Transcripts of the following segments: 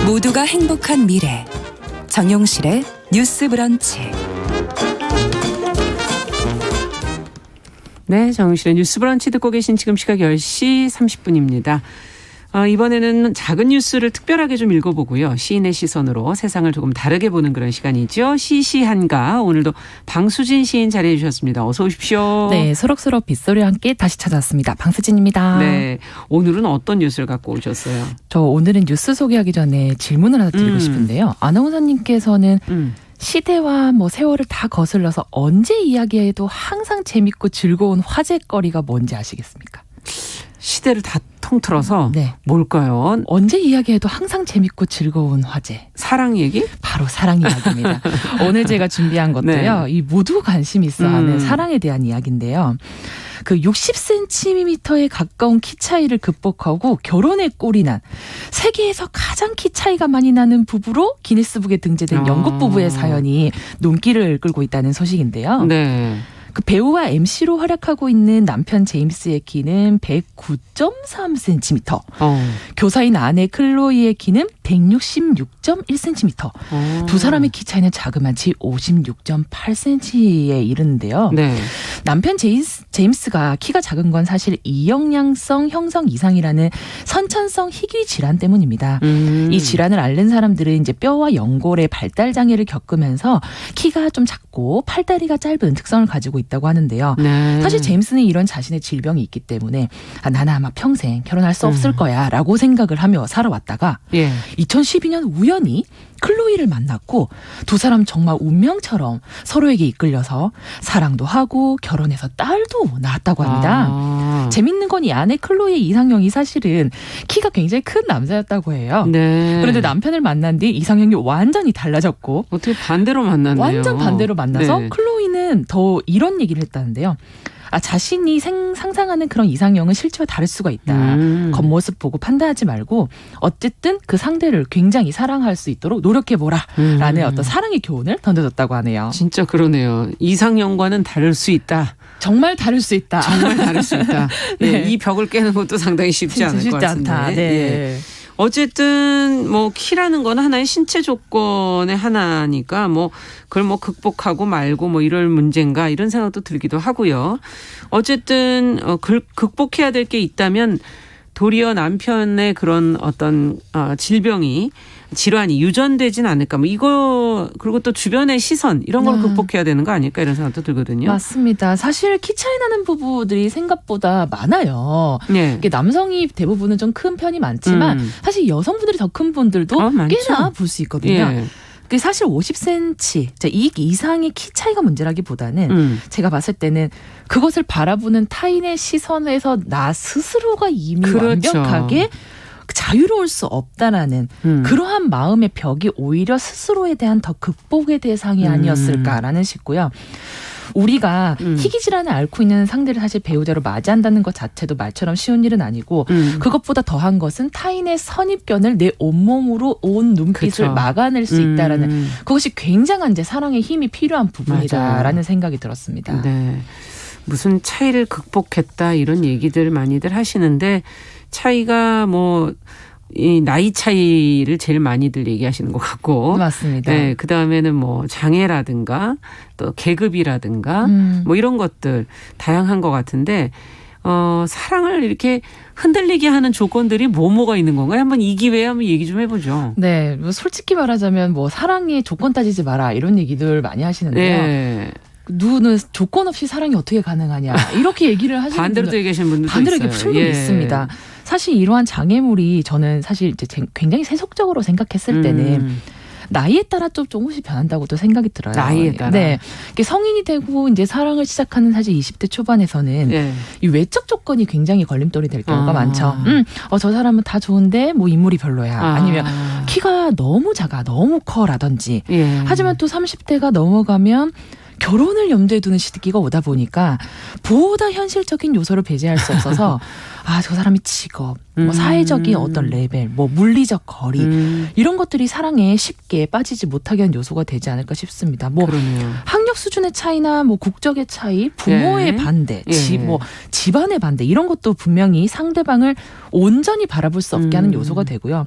모두가 행복한 미래 정용실의 뉴스 브런치. 네, 정용실의 뉴스 브런치 듣고 계신 지금 시각 10시 30분입니다. 이번에는 작은 뉴스를 특별하게 좀 읽어보고요. 시인의 시선으로 세상을 조금 다르게 보는 그런 시간이죠. 시시한가. 오늘도 방수진 시인 자리해 주셨습니다. 어서 오십시오. 네, 소록소록 빗소리와 함께 다시 찾아왔습니다. 방수진입니다. 네, 오늘은 어떤 뉴스를 갖고 오셨어요? 저 오늘은 뉴스 소개하기 전에 질문을 하나 드리고 싶은데요. 아나운서님께서는 시대와 세월을 다 거슬러서 언제 이야기해도 항상 재밌고 즐거운 화제거리가 뭔지 아시겠습니까? 시대를 다 통틀어서 네. 뭘까요? 언제 이야기해도 항상 재밌고 즐거운 화제. 사랑 얘기? 바로 사랑 이야기입니다. 오늘 제가 준비한 것도요. 네. 이 모두 관심 있어하는 사랑에 대한 이야기인데요. 그 60cm에 가까운 키 차이를 극복하고 결혼에 꼴이 난 세계에서 가장 키 차이가 많이 나는 부부로 기네스북에 등재된 영국 부부의 사연이 눈길을 끌고 있다는 소식인데요. 네. 그 배우와 MC로 활약하고 있는 남편 제임스의 키는 109.3cm, 교사인 아내 클로이의 키는 166.1cm. 두 사람의 키 차이는 자그마치 56.8cm에 이르는데요. 네. 남편 제임스가 키가 작은 건 사실 이영양성 형성 이상이라는 선천성 희귀 질환 때문입니다. 이 질환을 앓는 사람들은 이제 뼈와 연골의 발달 장애를 겪으면서 키가 좀 작고 팔다리가 짧은 특성을 가지고 있다고 하는데요. 네. 사실 제임스는 이런 자신의 질병이 있기 때문에 나는 아마 평생 결혼할 수 없을 거야 라고 생각을 하며 살아왔다가 예. 2012년 우연히 클로이를 만났고 두 사람 정말 운명처럼 서로에게 이끌려서 사랑도 하고 결혼해서 딸도 낳았다고 합니다. 재밌는 건 이 아내 클로이의 이상형이 사실은 키가 굉장히 큰 남자였다고 해요. 네. 그런데 남편을 만난 뒤 이상형이 완전히 달라졌고 어떻게 반대로 만났네요. 완전 반대로 만나서 네. 클로이는 더 이런 얘기를 했다는데요. 자신이 상상하는 그런 이상형은 실제와 다를 수가 있다. 겉모습 보고 판단하지 말고 어쨌든 그 상대를 굉장히 사랑할 수 있도록 노력해보라 라는 어떤 사랑의 교훈을 던져줬다고 하네요. 진짜 그러네요. 이상형과는 다를 수 있다. 정말 다를 수 있다. 정말 다를 수 있다. 네. 네, 이 벽을 깨는 것도 상당히 쉽지 않을 것 같은데. 않다. 네. 예. 어쨌든 키라는 건 하나의 신체 조건의 하나니까 그걸 극복하고 말고 이럴 문제인가 이런 생각도 들기도 하고요. 어쨌든 극복해야 될 게 있다면 도리어 남편의 그런 어떤 질환이 유전되진 않을까. 그리고 또 주변의 시선 이런 걸 극복해야 되는 거 아닐까 이런 생각도 들거든요. 맞습니다. 사실 키 차이 나는 부부들이 생각보다 많아요. 네. 남성이 대부분은 좀 큰 편이 많지만 사실 여성분들이 더 큰 분들도 꽤나 볼 수 있거든요. 예. 사실 50cm 이 이상의 키 차이가 문제라기보다는 제가 봤을 때는 그것을 바라보는 타인의 시선에서 나 스스로가 이미 그렇죠. 완벽하게 자유로울 수 없다라는 그러한 마음의 벽이 오히려 스스로에 대한 더 극복의 대상이 아니었을까라는 싶고요. 우리가 희귀 질환을 앓고 있는 상대를 사실 배우자로 맞이한다는 것 자체도 말처럼 쉬운 일은 아니고 그것보다 더한 것은 타인의 선입견을 내 온몸으로 온 눈빛을 그쵸. 막아낼 수 있다라는 그것이 굉장한 이제 사랑의 힘이 필요한 부분이다라는 맞아요. 생각이 들었습니다. 네. 무슨 차이를 극복했다 이런 얘기들 많이들 하시는데 차이가 이 나이 차이를 제일 많이들 얘기하시는 것 같고. 맞습니다. 네, 그 다음에는 장애라든가 또 계급이라든가 이런 것들 다양한 것 같은데 사랑을 이렇게 흔들리게 하는 조건들이 뭐가 있는 건가요? 한번 이 기회에 한번 얘기 좀 해보죠. 네, 솔직히 말하자면 사랑에 조건 따지지 마라 이런 얘기들 많이 하시는데요. 네. 누구는 조건 없이 사랑이 어떻게 가능하냐 이렇게 얘기를 하시는 반대로도 얘기하시는 분들도 반대로 있어요. 충분히 있습니다. 사실 이러한 장애물이 저는 사실 이제 굉장히 세속적으로 생각했을 때는 나이에 따라 좀 조금씩 변한다고도 생각이 들어요. 나이에 따라. 네. 성인이 되고 이제 사랑을 시작하는 사실 20대 초반에서는 네. 이 외적 조건이 굉장히 걸림돌이 될 경우가 많죠. 저 사람은 다 좋은데 인물이 별로야. 아니면 키가 너무 작아, 너무 커라든지. 예. 하지만 또 30대가 넘어가면 결혼을 염두에 두는 시기가 오다 보니까 보다 현실적인 요소를 배제할 수 없어서 저 사람이 직업, 사회적인 어떤 레벨, 물리적 거리 이런 것들이 사랑에 쉽게 빠지지 못하게 하는 요소가 되지 않을까 싶습니다. 그러네요. 학력 수준의 차이나 국적의 차이, 부모의 반대, 집안의 반대 이런 것도 분명히 상대방을 온전히 바라볼 수 없게 하는 요소가 되고요.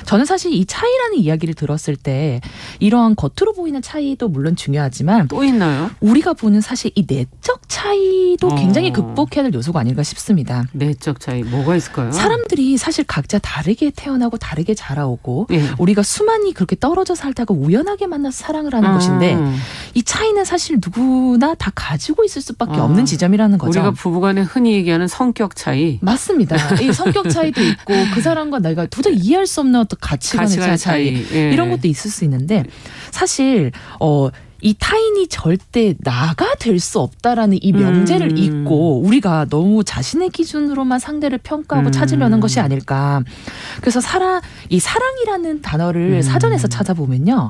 저는 사실 이 차이라는 이야기를 들었을 때 이러한 겉으로 보이는 차이도 물론 중요하지만 또 있나요? 우리가 보는 사실 이 내적 차이도 굉장히 극복해야 될 요소가 아닌가 싶습니다. 내적 차이 뭐가 있을까요? 사람들이 사실 각자 다르게 태어나고 다르게 자라오고 예. 우리가 수많이 그렇게 떨어져 살다가 우연하게 만나서 사랑을 하는 것인데 이 차이는 사실 누구나 다 가지고 있을 수밖에 없는 지점이라는 거죠. 우리가 부부간에 흔히 얘기하는 성격 차이. 맞습니다. 이 성격 차이도 있고 그 사람과 내가 도저히 이해할 수 없는 어떤 가치관의 차이 예. 이런 것도 있을 수 있는데 사실 이 타인이 절대 나가 될 수 없다라는 이 명제를 잊고 우리가 너무 자신의 기준으로만 상대를 평가하고 찾으려는 것이 아닐까. 그래서 이 사랑이라는 단어를 사전에서 찾아보면요.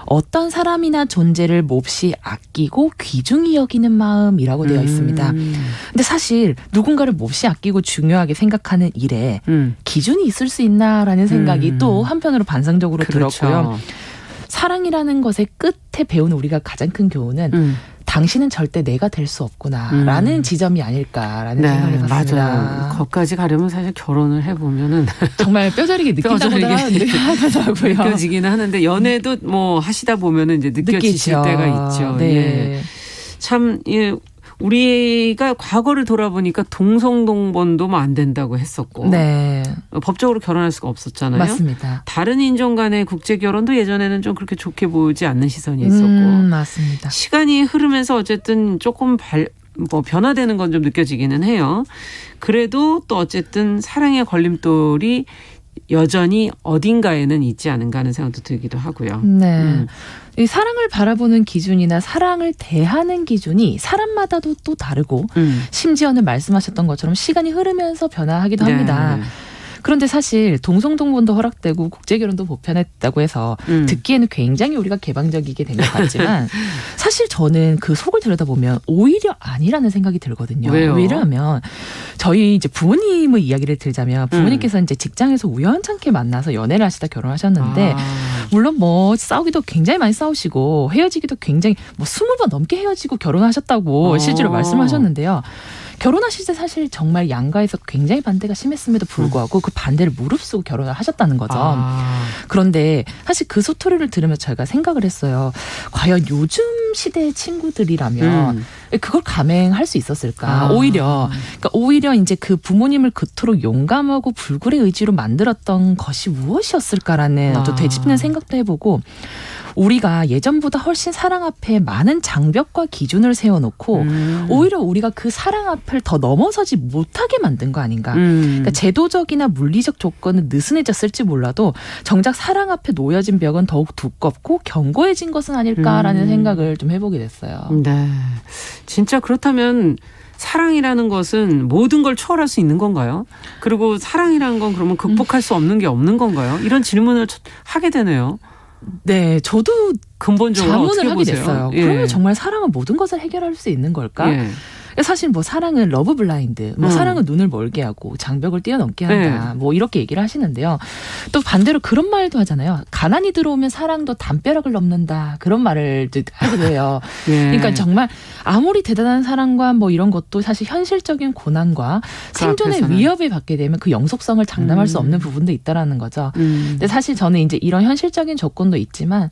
어떤 사람이나 존재를 몹시 아끼고 귀중히 여기는 마음이라고 되어 있습니다. 근데 사실 누군가를 몹시 아끼고 중요하게 생각하는 일에 기준이 있을 수 있나라는 생각이 또 한편으로 반성적으로 그렇죠. 들었고요. 사랑이라는 것의 끝에 배우는 우리가 가장 큰 교훈은 당신은 절대 내가 될 수 없구나라는 지점이 아닐까라는 생각을 해봤습니다. 맞아요. 거기까지 가려면 사실 결혼을 해보면은 정말 뼈저리게 느낀다고도 하더라고요. 느껴지기는 하는데 연애도 뭐 하시다 보면은 이제 느껴지실 느끼죠. 때가 있죠. 네. 예. 참 우리가 과거를 돌아보니까 동성동본도 뭐 안 된다고 했었고 네. 법적으로 결혼할 수가 없었잖아요. 맞습니다. 다른 인종 간의 국제 결혼도 예전에는 좀 그렇게 좋게 보지 않는 시선이 있었고 맞습니다. 시간이 흐르면서 어쨌든 조금 변화되는 건 좀 느껴지기는 해요. 그래도 또 어쨌든 사랑의 걸림돌이 여전히 어딘가에는 있지 않은가 하는 생각도 들기도 하고요. 네. 이 사랑을 바라보는 기준이나 사랑을 대하는 기준이 사람마다도 또 다르고 심지어는 말씀하셨던 것처럼 시간이 흐르면서 변화하기도 합니다. 네. 그런데 사실 동성동본도 허락되고 국제결혼도 보편했다고 해서 듣기에는 굉장히 우리가 개방적이게 된 것 같지만 사실 저는 그 속을 들여다보면 오히려 아니라는 생각이 들거든요. 왜요? 왜냐하면 저희 이제 부모님의 이야기를 들자면 부모님께서 이제 직장에서 우연찮게 만나서 연애를 하시다 결혼하셨는데 물론 뭐 싸우기도 굉장히 많이 싸우시고 헤어지기도 굉장히 뭐 20번 넘게 헤어지고 결혼하셨다고 실제로 말씀하셨는데요. 결혼하실 때 사실 정말 양가에서 굉장히 반대가 심했음에도 불구하고 그 반대를 무릅쓰고 결혼을 하셨다는 거죠. 그런데 사실 그 소토리를 들으면서 저희가 생각을 했어요. 과연 요즘 시대의 친구들이라면 그걸 감행할 수 있었을까? 오히려 이제 그 부모님을 그토록 용감하고 불굴의 의지로 만들었던 것이 무엇이었을까라는 어떤 되짚는 생각도 해보고 우리가 예전보다 훨씬 사랑 앞에 많은 장벽과 기준을 세워놓고 오히려 우리가 그 사랑 앞을 더 넘어서지 못하게 만든 거 아닌가. 그러니까 제도적이나 물리적 조건은 느슨해졌을지 몰라도 정작 사랑 앞에 놓여진 벽은 더욱 두껍고 견고해진 것은 아닐까라는 생각을 좀 해보게 됐어요. 네, 진짜 그렇다면 사랑이라는 것은 모든 걸 초월할 수 있는 건가요? 그리고 사랑이라는 건 그러면 극복할 수 없는 게 없는 건가요? 이런 질문을 하게 되네요. 네, 저도 근본적으로 자문을 어떻게 하게 보세요? 됐어요. 예. 그러면 정말 사랑은 모든 것을 해결할 수 있는 걸까? 예. 사실 뭐 사랑은 러브 블라인드, 뭐 사랑은 눈을 멀게 하고 장벽을 뛰어넘게 한다. 뭐 이렇게 얘기를 하시는데요. 또 반대로 그런 말도 하잖아요. 가난이 들어오면 사랑도 담벼락을 넘는다. 그런 말을 하기도 해요. 예. 그러니까 정말 아무리 대단한 사랑과 뭐 이런 것도 사실 현실적인 고난과 생존의 앞에서는. 위협을 받게 되면 그 영속성을 장담할 수 없는 부분도 있다라는 거죠. 근데 사실 저는 이제 이런 현실적인 조건도 있지만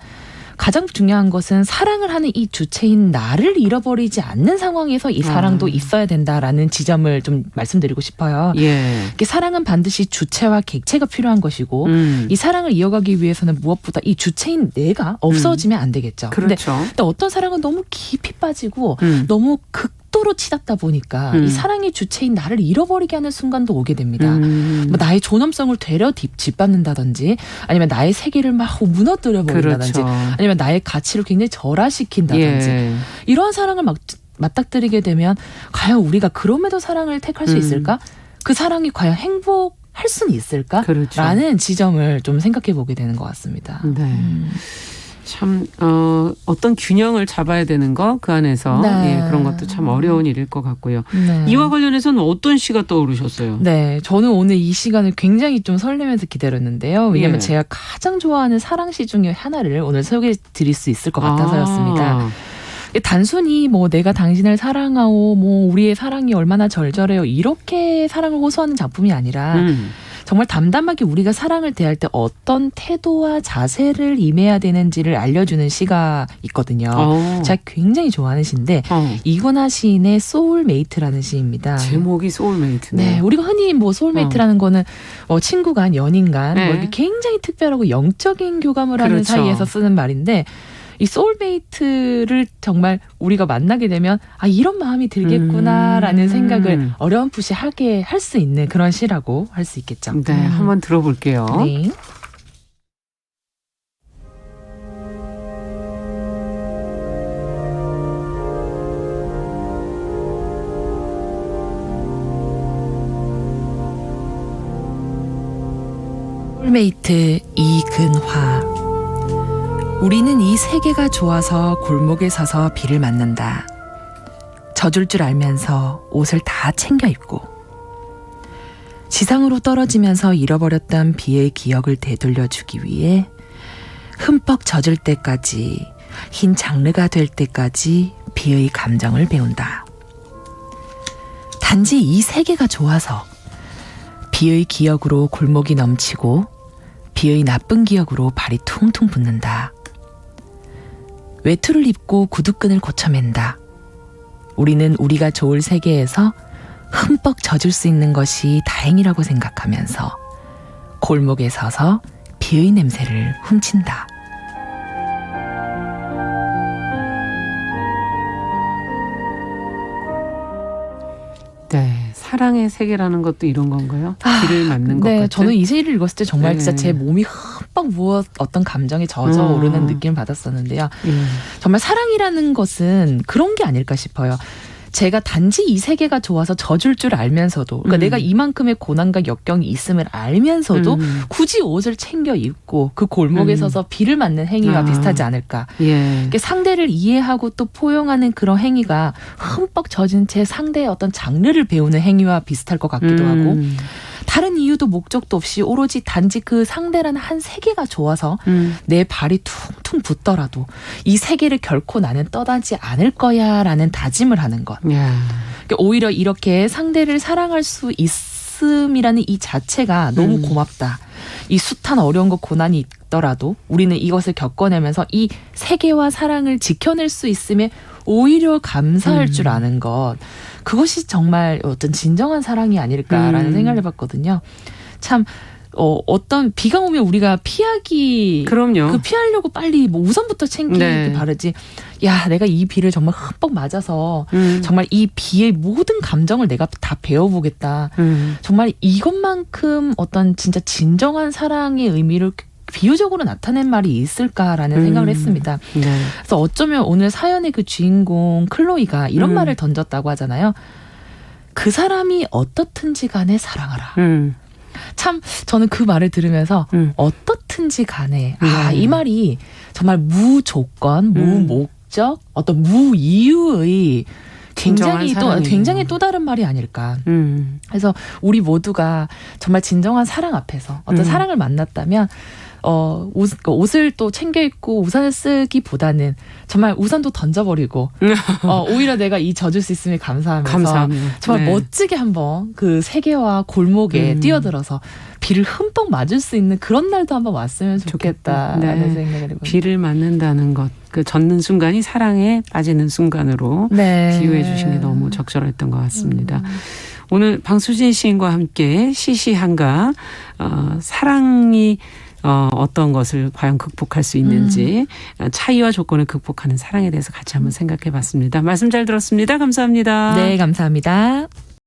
가장 중요한 것은 사랑을 하는 이 주체인 나를 잃어버리지 않는 상황에서 이 사랑도 있어야 된다라는 지점을 좀 말씀드리고 싶어요. 예. 사랑은 반드시 주체와 객체가 필요한 것이고 이 사랑을 이어가기 위해서는 무엇보다 이 주체인 내가 없어지면 안 되겠죠. 그렇죠. 근데 어떤 사랑은 너무 깊이 빠지고 너무 극도로 치닫다 보니까 이 사랑의 주체인 나를 잃어버리게 하는 순간도 오게 됩니다. 뭐 나의 존엄성을 되려 짓밟는다든지 아니면 나의 세계를 막 무너뜨려 버린다든지 그렇죠. 아니면 나의 가치를 굉장히 절하시킨다든지 예. 이러한 사랑을 막 맞닥뜨리게 되면 과연 우리가 그럼에도 사랑을 택할 수 있을까? 그 사랑이 과연 행복할 수는 있을까? 그렇죠. 라는 지점을 좀 생각해 보게 되는 것 같습니다. 네. 참 어떤 균형을 잡아야 되는 거 그 안에서 네. 예, 그런 것도 참 어려운 일일 것 같고요. 네. 이와 관련해서는 어떤 시가 떠오르셨어요? 네, 저는 오늘 이 시간을 굉장히 좀 설레면서 기다렸는데요. 왜냐하면 예. 제가 가장 좋아하는 사랑시 중에 하나를 오늘 소개해 드릴 수 있을 것 같아서였습니다. 단순히 뭐 내가 당신을 사랑하고 뭐 우리의 사랑이 얼마나 절절해요 이렇게 사랑을 호소하는 작품이 아니라 정말 담담하게 우리가 사랑을 대할 때 어떤 태도와 자세를 임해야 되는지를 알려주는 시가 있거든요. 제가 굉장히 좋아하는 시인데 이건하 시인의 소울메이트라는 시입니다. 제목이 소울메이트네. 네, 우리가 흔히 뭐 소울메이트라는 거는 친구 간, 연인 간, 네. 뭐 이렇게 굉장히 특별하고 영적인 교감을 하는 그렇죠. 사이에서 쓰는 말인데 이 소울메이트를 정말 우리가 만나게 되면 이런 마음이 들겠구나라는 생각을 어렴풋이 하게 할 수 있는 그런 시라고 할 수 있겠죠. 네, 한번 들어볼게요. 네. 소울메이트 이근화. 우리는 이 세계가 좋아서 골목에 서서 비를 맞는다. 젖을 줄 알면서 옷을 다 챙겨 입고 지상으로 떨어지면서 잃어버렸던 비의 기억을 되돌려주기 위해 흠뻑 젖을 때까지, 흰 장르가 될 때까지 비의 감정을 배운다. 단지 이 세계가 좋아서 비의 기억으로 골목이 넘치고 비의 나쁜 기억으로 발이 퉁퉁 붓는다. 외투를 입고 구두끈을 고쳐맨다. 우리는 우리가 좋을 세계에서 흠뻑 젖을 수 있는 것이 다행이라고 생각하면서 골목에 서서 비의 냄새를 훔친다. 네, 사랑의 세계라는 것도 이런 건가요? 비를 맞는 것 네, 같은? 저는 이 시를 읽었을 때 정말 네. 진짜 제 몸이 흠뻑 부어 어떤 감정에 젖어오르는 느낌을 받았었는데요. 정말 사랑이라는 것은 그런 게 아닐까 싶어요. 제가 단지 이 세계가 좋아서 젖을 줄 알면서도, 그러니까 내가 이만큼의 고난과 역경이 있음을 알면서도 굳이 옷을 챙겨 입고 그 골목에 서서 비를 맞는 행위와 비슷하지 않을까. 예. 상대를 이해하고 또 포용하는 그런 행위가 흠뻑 젖은 채 상대의 어떤 장르를 배우는 행위와 비슷할 것 같기도 하고, 다른 이유도 목적도 없이 오로지 단지 그 상대라는 한 세계가 좋아서 내 발이 퉁퉁 붓더라도 이 세계를 결코 나는 떠나지 않을 거야 라는 다짐을 하는 것. 야. 오히려 이렇게 상대를 사랑할 수 있음이라는 이 자체가 너무 고맙다. 이 숱한 어려운 것 고난이 있더라도 우리는 이것을 겪어내면서 이 세계와 사랑을 지켜낼 수 있음에 오히려 감사할 줄 아는 것. 그것이 정말 어떤 진정한 사랑이 아닐까라는 생각을 해봤거든요. 참 어떤 비가 오면 우리가 피하기, 그럼요. 그 피하려고 빨리 뭐 우산부터 챙기기 네. 바르지. 야, 내가 이 비를 정말 흠뻑 맞아서 정말 이 비의 모든 감정을 내가 다 배워보겠다. 정말 이것만큼 어떤 진짜 진정한 사랑의 의미를 비유적으로 나타낸 말이 있을까라는 생각을 했습니다. 네. 그래서 어쩌면 오늘 사연의 그 주인공 클로이가 이런 말을 던졌다고 하잖아요. 그 사람이 어떻든지 간에 사랑하라. 참 저는 그 말을 들으면서 어떻든지 간에 이 말이 정말 무조건, 무목적, 어떤 무이유의 굉장히 또 다른 말이 아닐까. 그래서 우리 모두가 정말 진정한 사랑 앞에서 어떤 사랑을 만났다면 옷을 또 챙겨 입고 우산을 쓰기보다는 정말 우산도 던져버리고 오히려 내가 이 젖을 수 있음에 감사하면서 정말 네. 멋지게 한번 그 세계와 골목에 뛰어들어서 비를 흠뻑 맞을 수 있는 그런 날도 한번 왔으면 좋겠다라는 생각을 해봅니다. 비를 맞는다는 것, 그 젖는 순간이 사랑에 빠지는 순간으로 비유해 주신 게 너무 적절했던 것 같습니다. 오늘 방수진 시인과 함께 시시한가 사랑이 어떤 것을 과연 극복할 수 있는지 차이와 조건을 극복하는 사랑에 대해서 같이 한번 생각해 봤습니다. 말씀 잘 들었습니다. 감사합니다. 네, 감사합니다.